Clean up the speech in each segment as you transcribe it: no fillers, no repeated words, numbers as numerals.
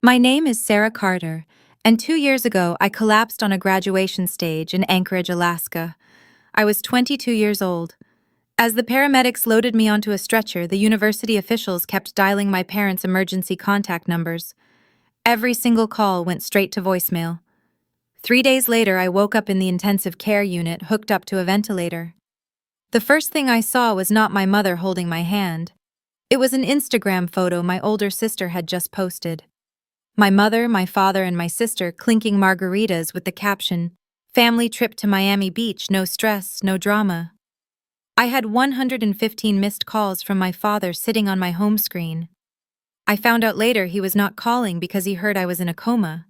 My name is Sarah Carter, and 2 years ago I collapsed on a graduation stage in Anchorage, Alaska. I was 22 years old. As the paramedics loaded me onto a stretcher, the university officials kept dialing my parents' emergency contact numbers. Every single call went straight to voicemail. 3 days later, I woke up in the intensive care unit, hooked up to a ventilator. The first thing I saw was not my mother holding my hand. It was an Instagram photo my older sister had just posted. My mother, my father, and my sister clinking margaritas with the caption, "Family trip to Miami Beach, no stress, no drama." I had 115 missed calls from my father sitting on my home screen. I found out later he was not calling because he heard I was in a coma.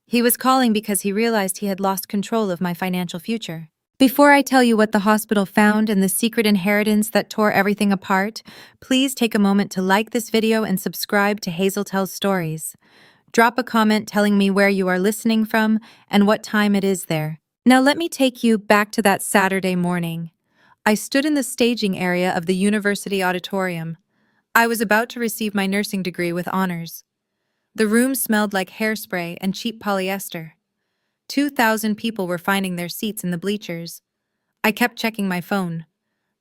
He was calling because he realized he had lost control of my financial future. Before I tell you what the hospital found and the secret inheritance that tore everything apart, please take a moment to like this video and subscribe to Hazel Tells Stories. Drop a comment telling me where you are listening from and what time it is there. Now let me take you back to that Saturday morning. I stood in the staging area of the university auditorium. I was about to receive my nursing degree with honors. The room smelled like hairspray and cheap polyester. 2,000 people were finding their seats in the bleachers. I kept checking my phone.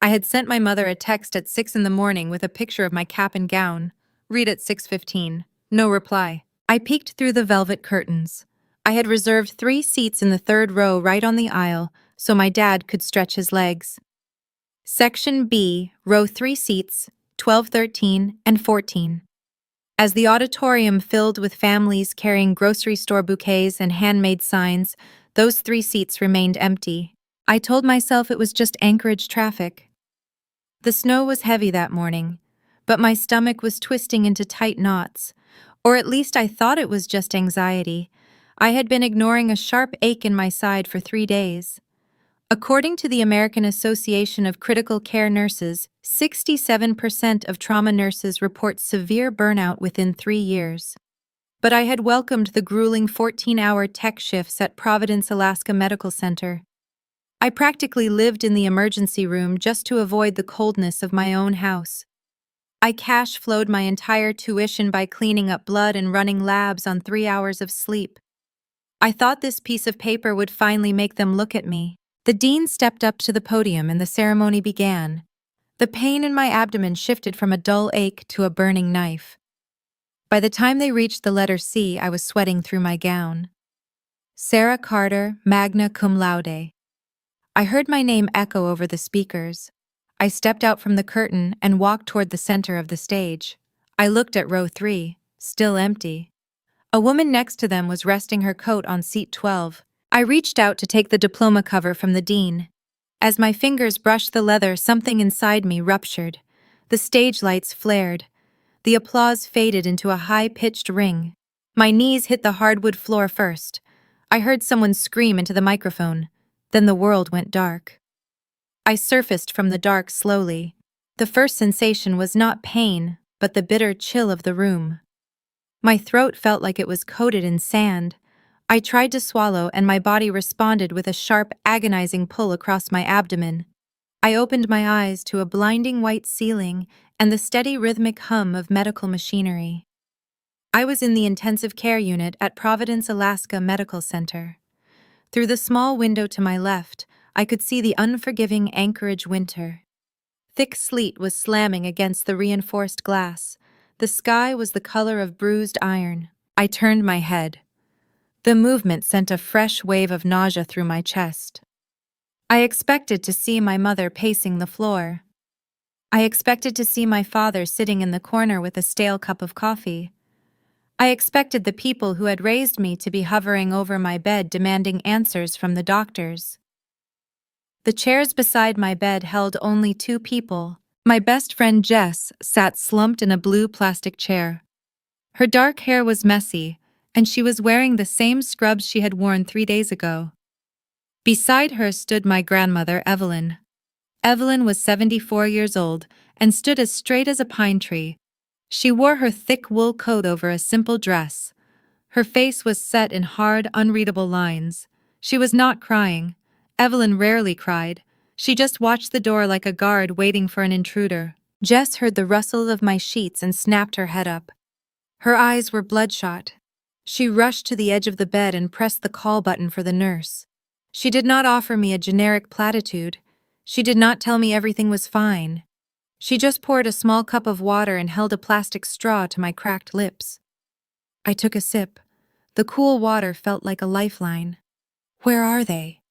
I had sent my mother a text at 6 in the morning with a picture of my cap and gown. Read at 6:15. No reply. I peeked through the velvet curtains. I had reserved 3 seats in the third row right on the aisle so my dad could stretch his legs. Section B, row 3 seats, 12, 13, and 14. As the auditorium filled with families carrying grocery store bouquets and handmade signs, those 3 seats remained empty. I told myself it was just Anchorage traffic. The snow was heavy that morning, but my stomach was twisting into tight knots. Or at least I thought it was just anxiety. I had been ignoring a sharp ache in my side for 3 days. According to the American Association of Critical Care Nurses, 67% of trauma nurses report severe burnout within 3 years. But I had welcomed the grueling 14-hour tech shifts at Providence, Alaska Medical Center. I practically lived in the emergency room just to avoid the coldness of my own house. I cash flowed my entire tuition by cleaning up blood and running labs on 3 hours of sleep. I thought this piece of paper would finally make them look at me. The dean stepped up to the podium and the ceremony began. The pain in my abdomen shifted from a dull ache to a burning knife. By the time they reached the letter C, I was sweating through my gown. Sarah Carter, magna cum laude. I heard my name echo over the speakers. I stepped out from the curtain and walked toward the center of the stage. I looked at row 3, still empty. A woman next to them was resting her coat on seat 12. I reached out to take the diploma cover from the dean. As my fingers brushed the leather, something inside me ruptured. The stage lights flared. The applause faded into a high-pitched ring. My knees hit the hardwood floor first. I heard someone scream into the microphone. Then the world went dark. I surfaced from the dark slowly. The first sensation was not pain, but the bitter chill of the room. My throat felt like it was coated in sand. I tried to swallow, and my body responded with a sharp, agonizing pull across my abdomen. I opened my eyes to a blinding white ceiling and the steady rhythmic hum of medical machinery. I was in the intensive care unit at Providence, Alaska Medical Center. Through the small window to my left, I could see the unforgiving Anchorage winter. Thick sleet was slamming against the reinforced glass. The sky was the color of bruised iron. I turned my head. The movement sent a fresh wave of nausea through my chest. I expected to see my mother pacing the floor. I expected to see my father sitting in the corner with a stale cup of coffee. I expected the people who had raised me to be hovering over my bed demanding answers from the doctors. The chairs beside my bed held only 2 people. My best friend Jess sat slumped in a blue plastic chair. Her dark hair was messy, and she was wearing the same scrubs she had worn 3 days ago. Beside her stood my grandmother, Evelyn. Evelyn was 74 years old and stood as straight as a pine tree. She wore her thick wool coat over a simple dress. Her face was set in hard, unreadable lines. She was not crying. Evelyn rarely cried. She just watched the door like a guard waiting for an intruder. Jess heard the rustle of my sheets and snapped her head up. Her eyes were bloodshot. She rushed to the edge of the bed and pressed the call button for the nurse. She did not offer me a generic platitude. She did not tell me everything was fine. She just poured a small cup of water and held a plastic straw to my cracked lips. I took a sip. The cool water felt like a lifeline. "Where are they?"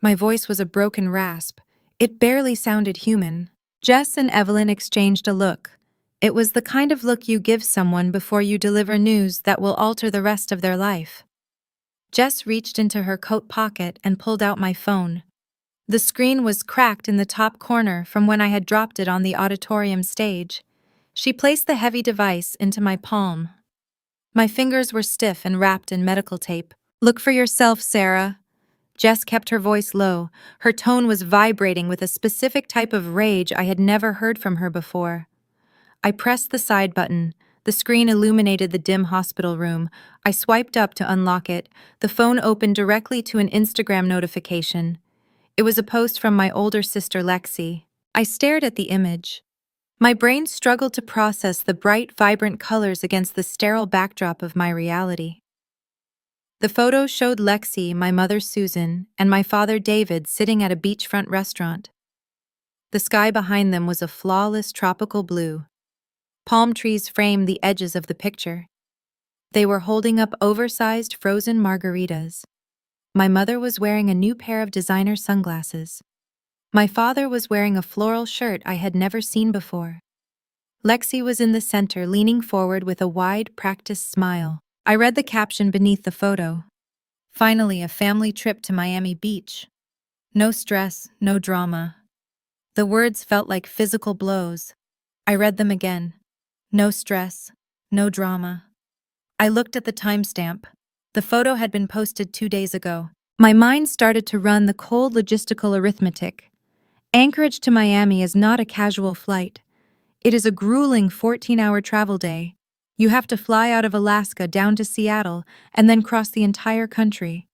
My voice was a broken rasp. It barely sounded human. Jess and Evelyn exchanged a look. It was the kind of look you give someone before you deliver news that will alter the rest of their life. Jess reached into her coat pocket and pulled out my phone. The screen was cracked in the top corner from when I had dropped it on the auditorium stage. She placed the heavy device into my palm. My fingers were stiff and wrapped in medical tape. "Look for yourself, Sarah." Jess kept her voice low. Her tone was vibrating with a specific type of rage I had never heard from her before. I pressed the side button. The screen illuminated the dim hospital room. I swiped up to unlock it. The phone opened directly to an Instagram notification. It was a post from my older sister Lexi. I stared at the image. My brain struggled to process the bright, vibrant colors against the sterile backdrop of my reality. The photo showed Lexi, my mother Susan, and my father David sitting at a beachfront restaurant. The sky behind them was a flawless tropical blue. Palm trees framed the edges of the picture. They were holding up oversized frozen margaritas. My mother was wearing a new pair of designer sunglasses. My father was wearing a floral shirt I had never seen before. Lexi was in the center, leaning forward with a wide, practiced smile. I read the caption beneath the photo. "Finally, a family trip to Miami Beach. No stress, no drama." The words felt like physical blows. I read them again. No stress, no drama. I looked at the timestamp. The photo had been posted 2 days ago. My mind started to run the cold logistical arithmetic. Anchorage to Miami is not a casual flight. It is a grueling 14-hour travel day. You have to fly out of Alaska down to Seattle and then cross the entire country.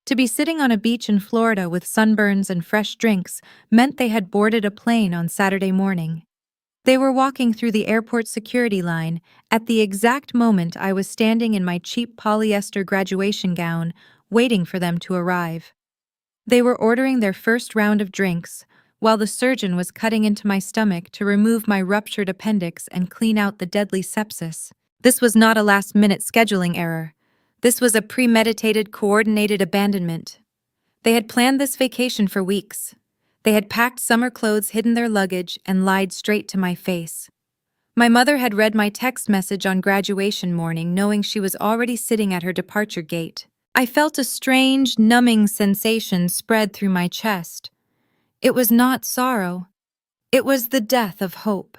To be sitting on a beach in Florida with sunburns and fresh drinks meant they had boarded a plane on Saturday morning. They were walking through the airport security line at the exact moment I was standing in my cheap polyester graduation gown, waiting for them to arrive. They were ordering their first round of drinks, while the surgeon was cutting into my stomach to remove my ruptured appendix and clean out the deadly sepsis. This was not a last-minute scheduling error. This was a premeditated, coordinated abandonment. They had planned this vacation for weeks. They had packed summer clothes, hidden their luggage, and lied straight to my face. My mother had read my text message on graduation morning, knowing she was already sitting at her departure gate. I felt a strange, numbing sensation spread through my chest. It was not sorrow. It was the death of hope.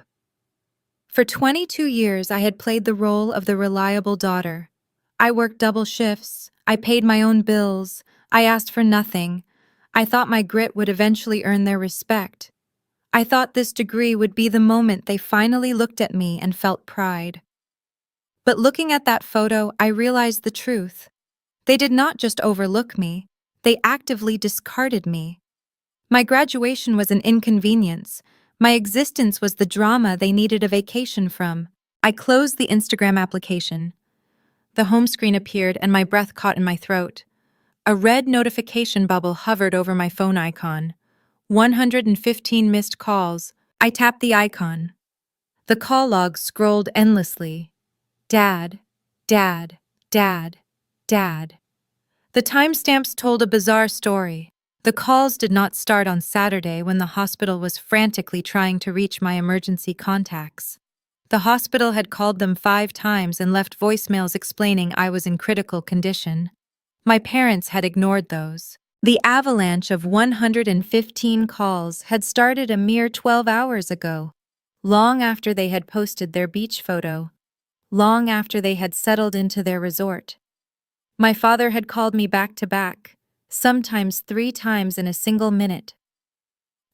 For 22 years, I had played the role of the reliable daughter. I worked double shifts. I paid my own bills. I asked for nothing. I thought my grit would eventually earn their respect. I thought this degree would be the moment they finally looked at me and felt pride. But looking at that photo, I realized the truth. They did not just overlook me, they actively discarded me. My graduation was an inconvenience. My existence was the drama they needed a vacation from. I closed the Instagram application. The home screen appeared and my breath caught in my throat. A red notification bubble hovered over my phone icon. 115 missed calls. I tapped the icon. The call log scrolled endlessly. Dad, Dad, Dad, Dad. The timestamps told a bizarre story. The calls did not start on Saturday when the hospital was frantically trying to reach my emergency contacts. The hospital had called them 5 times and left voicemails explaining I was in critical condition. My parents had ignored those. The avalanche of 115 calls had started a mere 12 hours ago, long after they had posted their beach photo, long after they had settled into their resort. My father had called me back to back, sometimes 3 times in a single minute.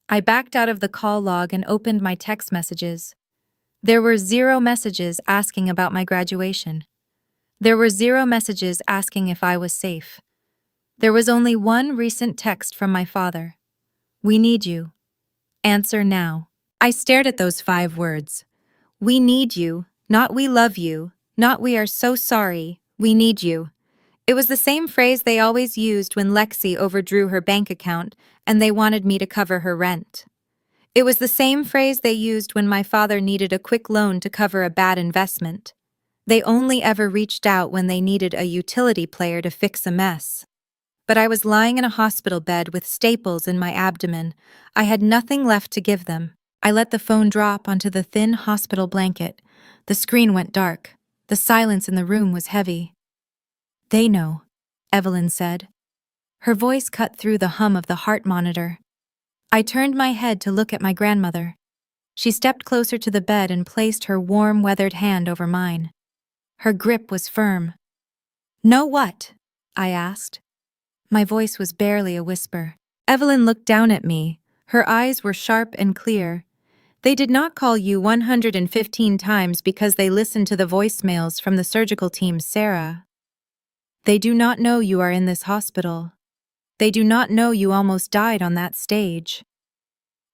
I backed out of the call log and opened my text messages. There were 0 messages asking about my graduation. There were 0 messages asking if I was safe. There was only one recent text from my father. "We need you. Answer now." I stared at those 5 words. We need you, not we love you, not we are so sorry, We need you. It was the same phrase they always used when Lexi overdrew her bank account and they wanted me to cover her rent. It was the same phrase they used when my father needed a quick loan to cover a bad investment. They only ever reached out when they needed a utility player to fix a mess. But I was lying in a hospital bed with staples in my abdomen. I had nothing left to give them. I let the phone drop onto the thin hospital blanket. The screen went dark. The silence in the room was heavy. "They know," Evelyn said. Her voice cut through the hum of the heart monitor. I turned my head to look at my grandmother. She stepped closer to the bed and placed her warm, weathered hand over mine. Her grip was firm. "Know what?" I asked. My voice was barely a whisper. Evelyn looked down at me. Her eyes were sharp and clear. "They did not call you 115 times because they listened to the voicemails from the surgical team, Sarah. They do not know you are in this hospital. They do not know you almost died on that stage.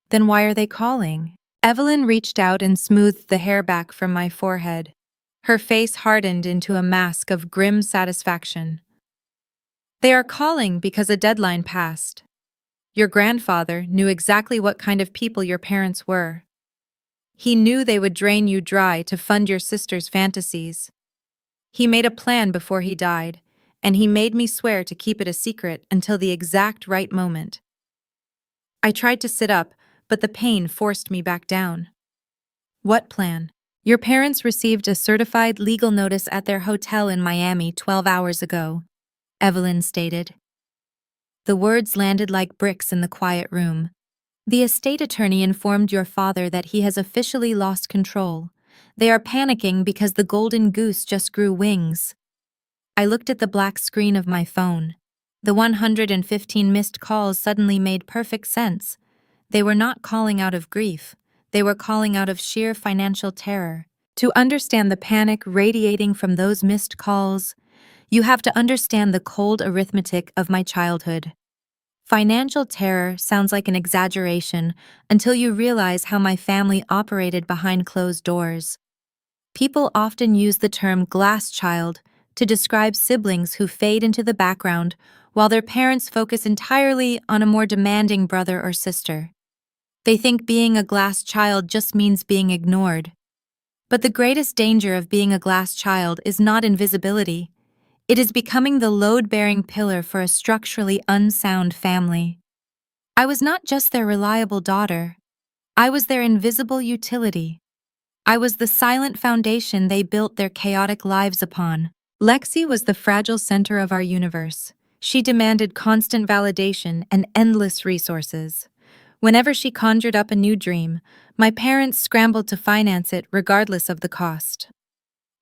Then why are they calling?" Evelyn reached out and smoothed the hair back from my forehead. Her face hardened into a mask of grim satisfaction. "They are calling because a deadline passed. Your grandfather knew exactly what kind of people your parents were. He knew they would drain you dry to fund your sister's fantasies. He made a plan before he died, and he made me swear to keep it a secret until the exact right moment." I tried to sit up, but the pain forced me back down. "What plan?" "Your parents received a certified legal notice at their hotel in Miami 12 hours ago," Evelyn stated. The words landed like bricks in the quiet room. "The estate attorney informed your father that he has officially lost control. They are panicking because the golden goose just grew wings." I looked at the black screen of my phone. The 115 missed calls suddenly made perfect sense. They were not calling out of grief. They were calling out of sheer financial terror. To understand the panic radiating from those missed calls, you have to understand the cold arithmetic of my childhood. Financial terror sounds like an exaggeration until you realize how my family operated behind closed doors. People often use the term glass child to describe siblings who fade into the background while their parents focus entirely on a more demanding brother or sister. They think being a glass child just means being ignored. But the greatest danger of being a glass child is not invisibility. It is becoming the load-bearing pillar for a structurally unsound family. I was not just their reliable daughter. I was their invisible utility. I was the silent foundation they built their chaotic lives upon. Lexi was the fragile center of our universe. She demanded constant validation and endless resources. Whenever she conjured up a new dream, my parents scrambled to finance it regardless of the cost.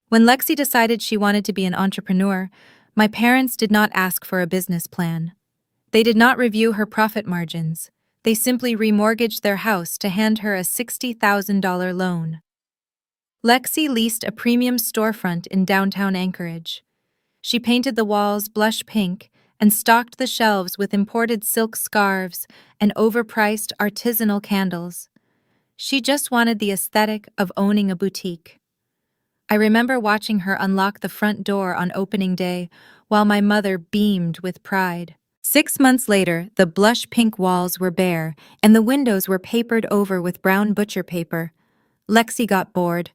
When Lexi decided she wanted to be an entrepreneur, my parents did not ask for a business plan. They did not review her profit margins. They simply remortgaged their house to hand her a $60,000 loan. Lexi leased a premium storefront in downtown Anchorage. She painted the walls blush pink and stocked the shelves with imported silk scarves and overpriced artisanal candles. She just wanted the aesthetic of owning a boutique. I remember watching her unlock the front door on opening day while my mother beamed with pride. 6 months later, the blush pink walls were bare and the windows were papered over with brown butcher paper. Lexi got bored.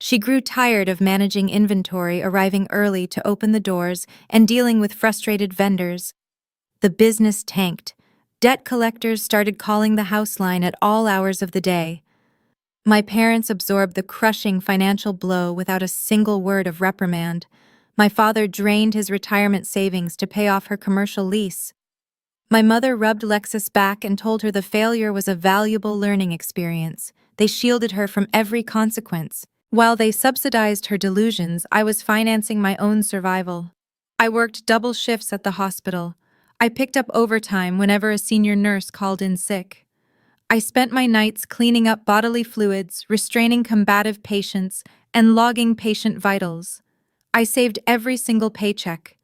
She grew tired of managing inventory, arriving early to open the doors, and dealing with frustrated vendors. The business tanked. Debt collectors started calling the house line at all hours of the day. My parents absorbed the crushing financial blow without a single word of reprimand. My father drained his retirement savings to pay off her commercial lease. My mother rubbed Lex's back and told her the failure was a valuable learning experience. They shielded her from every consequence. While they subsidized her delusions, I was financing my own survival. I worked double shifts at the hospital. I picked up overtime whenever a senior nurse called in sick. I spent my nights cleaning up bodily fluids, restraining combative patients, and logging patient vitals. I saved every single paycheck.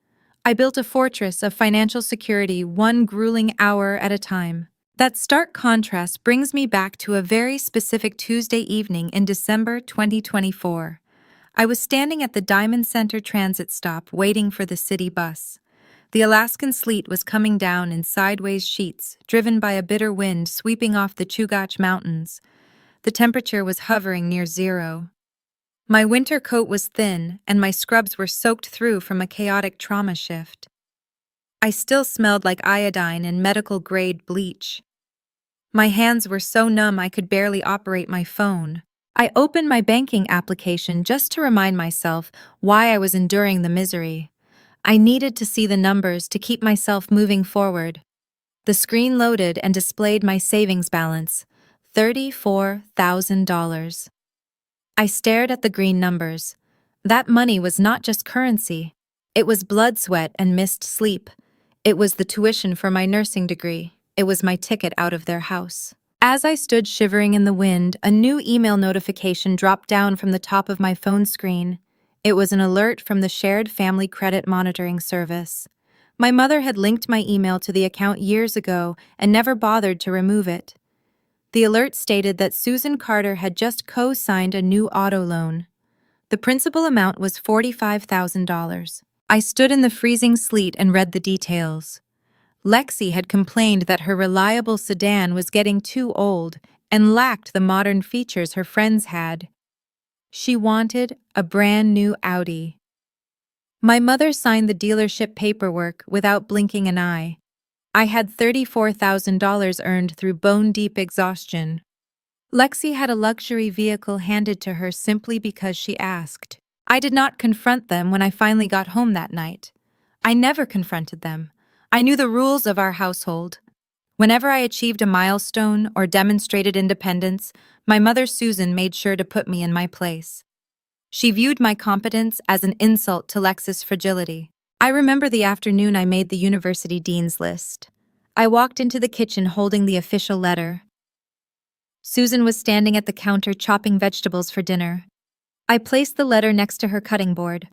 I built a fortress of financial security, one grueling hour at a time. That stark contrast brings me back to a very specific Tuesday evening in December 2024. I was standing at the Diamond Center transit stop waiting for the city bus. The Alaskan sleet was coming down in sideways sheets, driven by a bitter wind sweeping off the Chugach Mountains. The temperature was hovering near zero. My winter coat was thin, and my scrubs were soaked through from a chaotic trauma shift. I still smelled like iodine and medical-grade bleach. My hands were so numb I could barely operate my phone. I opened my banking application just to remind myself why I was enduring the misery. I needed to see the numbers to keep myself moving forward. The screen loaded and displayed my savings balance, $34,000. I stared at the green numbers. That money was not just currency. It was blood, sweat, and missed sleep. It was the tuition for my nursing degree. It was my ticket out of their house. As I stood shivering in the wind, a new email notification dropped down from the top of my phone screen. It was an alert from the Shared Family Credit Monitoring Service. My mother had linked my email to the account years ago and never bothered to remove it. The alert stated that Susan Carter had just co-signed a new auto loan. The principal amount was $45,000. I stood in the freezing sleet and read the details. Lexi had complained that her reliable sedan was getting too old and lacked the modern features her friends had. She wanted a brand new Audi. My mother signed the dealership paperwork without blinking an eye. I had $34,000 earned through bone-deep exhaustion. Lexi had a luxury vehicle handed to her simply because she asked. I did not confront them when I finally got home that night. I never confronted them. I knew the rules of our household. Whenever I achieved a milestone or demonstrated independence, my mother Susan made sure to put me in my place. She viewed my competence as an insult to Lex's fragility. I remember the afternoon I made the university dean's list. I walked into the kitchen holding the official letter. Susan was standing at the counter chopping vegetables for dinner. I placed the letter next to her cutting board.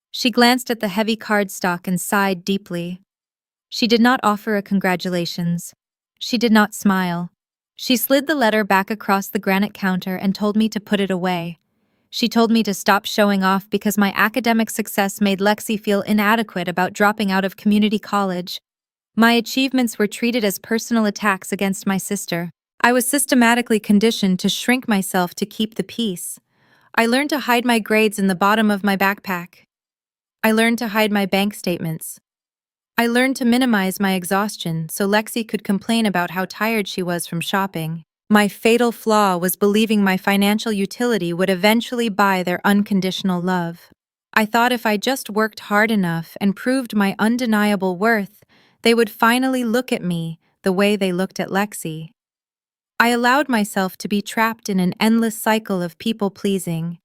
She glanced at the heavy cardstock and sighed deeply. She did not offer a congratulations. She did not smile. She slid the letter back across the granite counter and told me to put it away. She told me to stop showing off because my academic success made Lexi feel inadequate about dropping out of community college. My achievements were treated as personal attacks against my sister. I was systematically conditioned to shrink myself to keep the peace. I learned to hide my grades in the bottom of my backpack. I learned to hide my bank statements. I learned to minimize my exhaustion so Lexi could complain about how tired she was from shopping. My fatal flaw was believing my financial utility would eventually buy their unconditional love. I thought if I just worked hard enough and proved my undeniable worth, they would finally look at me the way they looked at Lexi. I allowed myself to be trapped in an endless cycle of people-pleasing.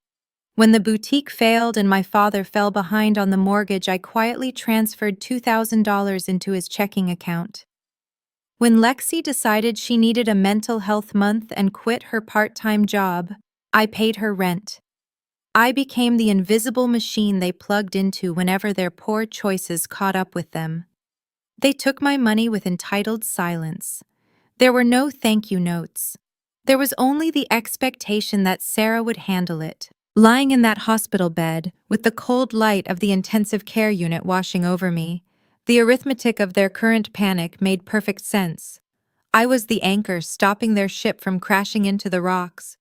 When the boutique failed and my father fell behind on the mortgage, I quietly transferred $2,000 into his checking account. When Lexi decided she needed a mental health month and quit her part-time job, I paid her rent. I became the invisible machine they plugged into whenever their poor choices caught up with them. They took my money with entitled silence. There were no thank you notes. There was only the expectation that Sarah would handle it. Lying in that hospital bed, with the cold light of the intensive care unit washing over me, the arithmetic of their current panic made perfect sense. I was the anchor stopping their ship from crashing into the rocks.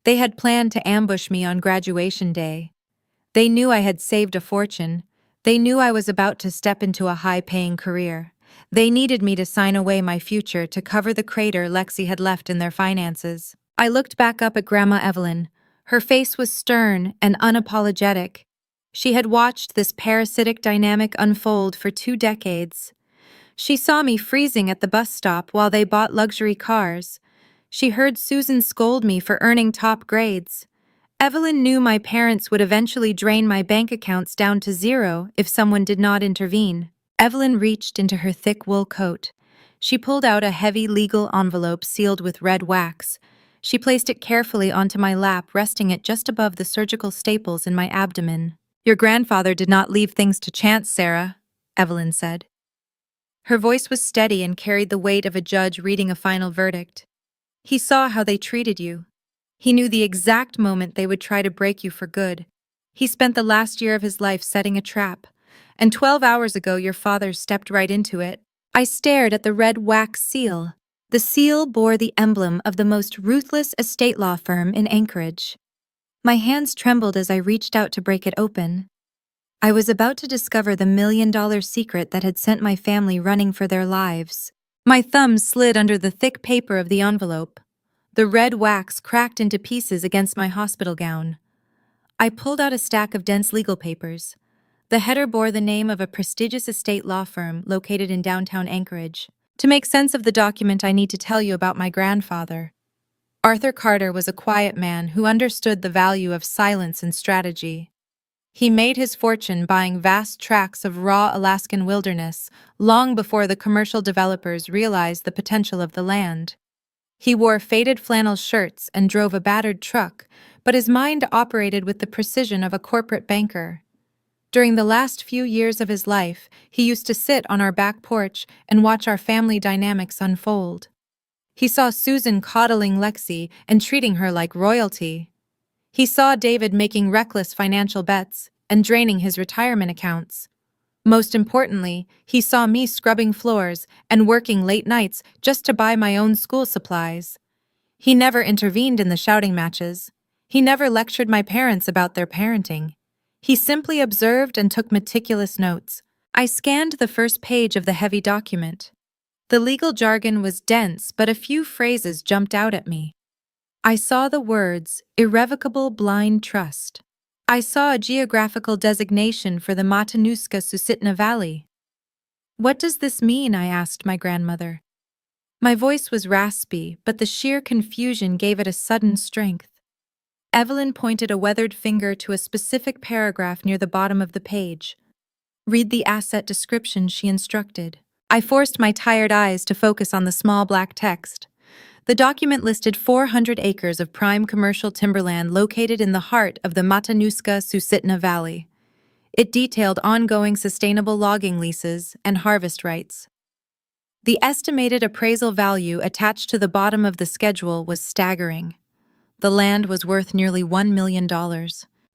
They had planned to ambush me on graduation day. They knew I had saved a fortune. They knew I was about to step into a high-paying career. They needed me to sign away my future to cover the crater Lexi had left in their finances. I looked back up at Grandma Evelyn. Her face was stern and unapologetic. She had watched this parasitic dynamic unfold for 2 decades. She saw me freezing at the bus stop while they bought luxury cars. She heard Susan scold me for earning top grades. Evelyn knew my parents would eventually drain my bank accounts down to zero if someone did not intervene. Evelyn reached into her thick wool coat. She pulled out a heavy legal envelope sealed with red wax. She placed it carefully onto my lap, resting it just above the surgical staples in my abdomen. "Your grandfather did not leave things to chance, Sarah," Evelyn said. Her voice was steady and carried the weight of a judge reading a final verdict. "He saw how they treated you. He knew the exact moment they would try to break you for good. He spent the last year of his life setting a trap, and 12 hours ago your father stepped right into it. I stared at the red wax seal. The seal bore the emblem of the most ruthless estate law firm in Anchorage. My hands trembled as I reached out to break it open. I was about to discover the $1 million secret that had sent my family running for their lives. My thumb slid under the thick paper of the envelope. The red wax cracked into pieces against my hospital gown. I pulled out a stack of dense legal papers. The header bore the name of a prestigious estate law firm located in downtown Anchorage. To make sense of the document, I need to tell you about my grandfather. Arthur Carter was a quiet man who understood the value of silence and strategy. He made his fortune buying vast tracts of raw Alaskan wilderness long before the commercial developers realized the potential of the land. He wore faded flannel shirts and drove a battered truck, but his mind operated with the precision of a corporate banker. During the last few years of his life, he used to sit on our back porch and watch our family dynamics unfold. He saw Susan coddling Lexi and treating her like royalty. He saw David making reckless financial bets and draining his retirement accounts. Most importantly, he saw me scrubbing floors and working late nights just to buy my own school supplies. He never intervened in the shouting matches. He never lectured my parents about their parenting. He simply observed and took meticulous notes. I scanned the first page of the heavy document. The legal jargon was dense, but a few phrases jumped out at me. I saw the words, irrevocable blind trust. I saw a geographical designation for the Matanuska-Susitna Valley. What does this mean? I asked my grandmother. My voice was raspy, but the sheer confusion gave it a sudden strength. Evelyn pointed a weathered finger to a specific paragraph near the bottom of the page. Read the asset description, she instructed. I forced my tired eyes to focus on the small black text. The document listed 400 acres of prime commercial timberland located in the heart of the Matanuska-Susitna Valley. It detailed ongoing sustainable logging leases and harvest rights. The estimated appraisal value attached to the bottom of the schedule was staggering. The land was worth nearly $1 million.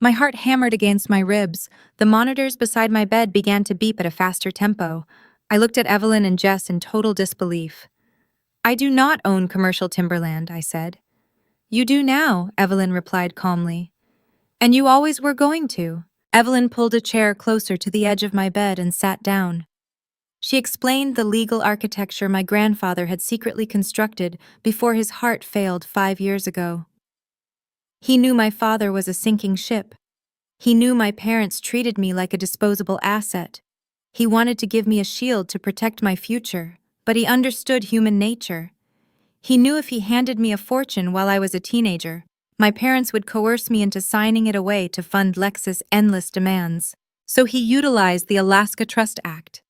My heart hammered against my ribs. The monitors beside my bed began to beep at a faster tempo. I looked at Evelyn and Jess in total disbelief. I do not own commercial timberland, I said. You do now, Evelyn replied calmly. And you always were going to. Evelyn pulled a chair closer to the edge of my bed and sat down. She explained the legal architecture my grandfather had secretly constructed before his heart failed 5 years ago. He knew my father was a sinking ship. He knew my parents treated me like a disposable asset. He wanted to give me a shield to protect my future, but he understood human nature. He knew if he handed me a fortune while I was a teenager, my parents would coerce me into signing it away to fund Lex's endless demands. So he utilized the Alaska Trust Act.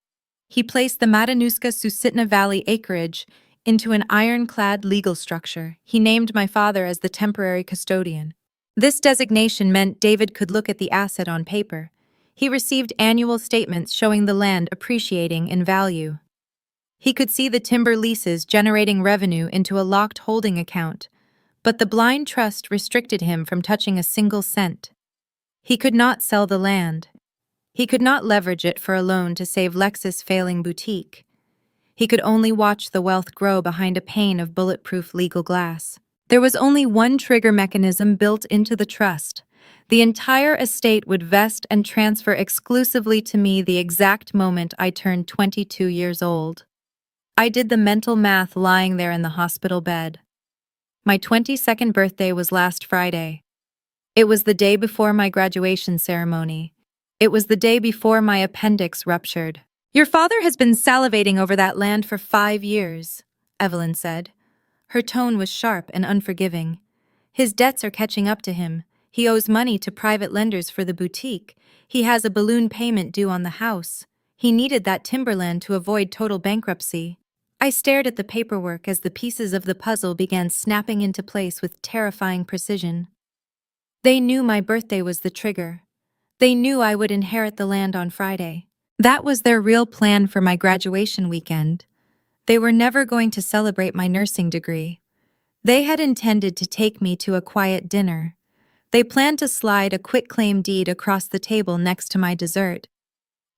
He placed the Matanuska-Susitna Valley acreage into an ironclad legal structure. He named my father as the temporary custodian. This designation meant David could look at the asset on paper. He received annual statements showing the land appreciating in value. He could see the timber leases generating revenue into a locked holding account, but the blind trust restricted him from touching a single cent. He could not sell the land. He could not leverage it for a loan to save Lex's failing boutique. He could only watch the wealth grow behind a pane of bulletproof legal glass. There was only one trigger mechanism built into the trust. The entire estate would vest and transfer exclusively to me the exact moment I turned 22 years old. I did the mental math lying there in the hospital bed. My 22nd birthday was last Friday. It was the day before my graduation ceremony. It was the day before my appendix ruptured. Your father has been salivating over that land for 5 years, Evelyn said. Her tone was sharp and unforgiving. His debts are catching up to him. He owes money to private lenders for the boutique. He has a balloon payment due on the house. He needed that timberland to avoid total bankruptcy. I stared at the paperwork as the pieces of the puzzle began snapping into place with terrifying precision. They knew my birthday was the trigger. They knew I would inherit the land on Friday. That was their real plan for my graduation weekend. They were never going to celebrate my nursing degree. They had intended to take me to a quiet dinner. They planned to slide a quitclaim deed across the table next to my dessert.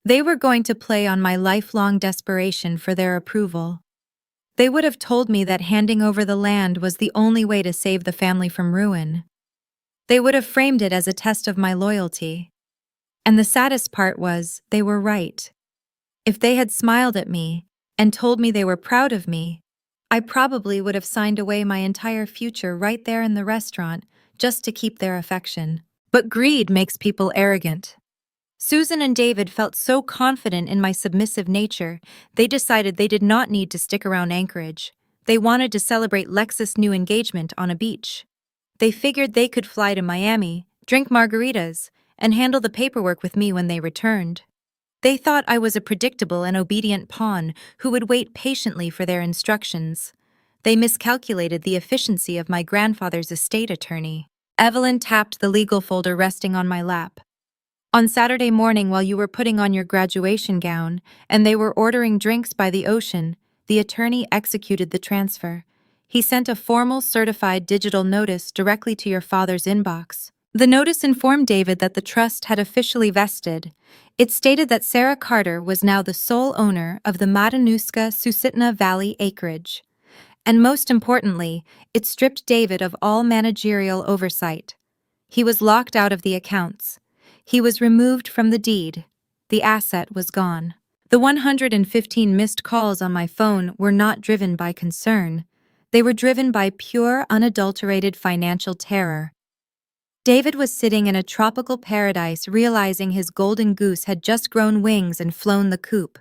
They were going to play on my lifelong desperation for their approval. They would have told me that handing over the land was the only way to save the family from ruin. They would have framed it as a test of my loyalty. And the saddest part was, they were right. If they had smiled at me and told me they were proud of me, I probably would have signed away my entire future right there in the restaurant just to keep their affection. But greed makes people arrogant. Susan and David felt so confident in my submissive nature, they decided they did not need to stick around Anchorage. They wanted to celebrate Lex's new engagement on a beach. They figured they could fly to Miami, drink margaritas, and handle the paperwork with me when they returned. They thought I was a predictable and obedient pawn who would wait patiently for their instructions. They miscalculated the efficiency of my grandfather's estate attorney. Evelyn tapped the legal folder resting on my lap. On Saturday morning, while you were putting on your graduation gown and they were ordering drinks by the ocean, the attorney executed the transfer. He sent a formal certified digital notice directly to your father's inbox. The notice informed David that the trust had officially vested. It stated that Sarah Carter was now the sole owner of the Matanuska-Susitna Valley acreage. And most importantly, it stripped David of all managerial oversight. He was locked out of the accounts. He was removed from the deed. The asset was gone. The 115 missed calls on my phone were not driven by concern. They were driven by pure, unadulterated financial terror. David was sitting in a tropical paradise, realizing his golden goose had just grown wings and flown the coop.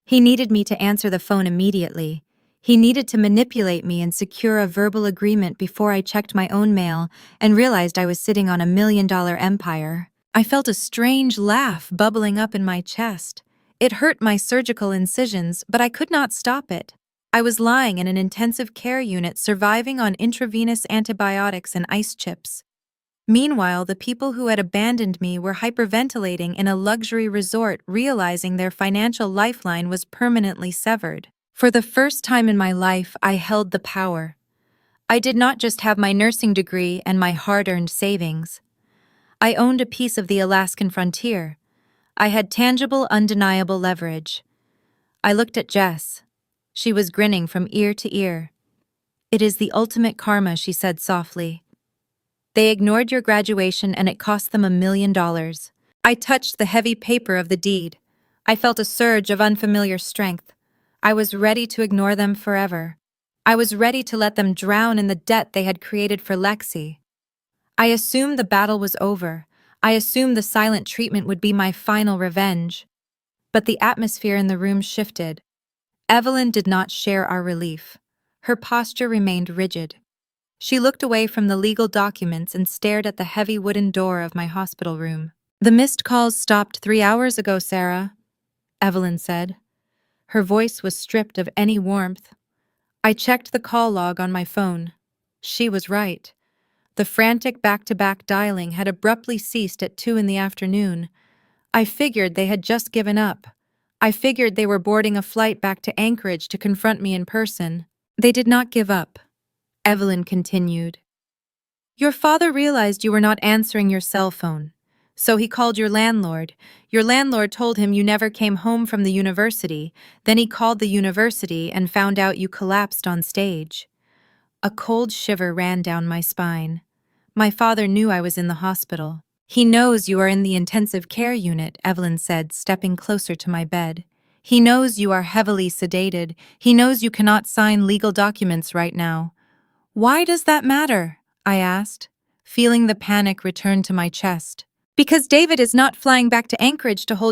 He needed me to answer the phone immediately. He needed to manipulate me and secure a verbal agreement before I checked my own mail and realized I was sitting on $1 million empire. I felt a strange laugh bubbling up in my chest. It hurt my surgical incisions, but I could not stop it. I was lying in an intensive care unit surviving on intravenous antibiotics and ice chips. Meanwhile, the people who had abandoned me were hyperventilating in a luxury resort, realizing their financial lifeline was permanently severed. For the first time in my life, I held the power. I did not just have my nursing degree and my hard-earned savings. I owned a piece of the Alaskan frontier. I had tangible, undeniable leverage. I looked at Jess. She was grinning from ear to ear. "It is the ultimate karma," she said softly. "They ignored your graduation and it cost them $1 million. I touched the heavy paper of the deed. I felt a surge of unfamiliar strength. I was ready to ignore them forever. I was ready to let them drown in the debt they had created for Lexi. I assumed the battle was over. I assumed the silent treatment would be my final revenge. But the atmosphere in the room shifted. Evelyn did not share our relief. Her posture remained rigid. She looked away from the legal documents and stared at the heavy wooden door of my hospital room. "The missed calls stopped 3 hours ago, Sarah," Evelyn said. Her voice was stripped of any warmth. I checked the call log on my phone. She was right. The frantic back-to-back dialing had abruptly ceased at 2 in the afternoon. I figured they had just given up. I figured they were boarding a flight back to Anchorage to confront me in person. They did not give up. Evelyn continued. "Your father realized you were not answering your cell phone. So he called your landlord. Your landlord told him you never came home from the university. Then he called the university and found out you collapsed on stage." A cold shiver ran down my spine. My father knew I was in the hospital. "He knows you are in the intensive care unit," Evelyn said, stepping closer to my bed. "He knows you are heavily sedated. He knows you cannot sign legal documents right now." "Why does that matter?" I asked, feeling the panic return to my chest. "Because David is not flying back to Anchorage to hold your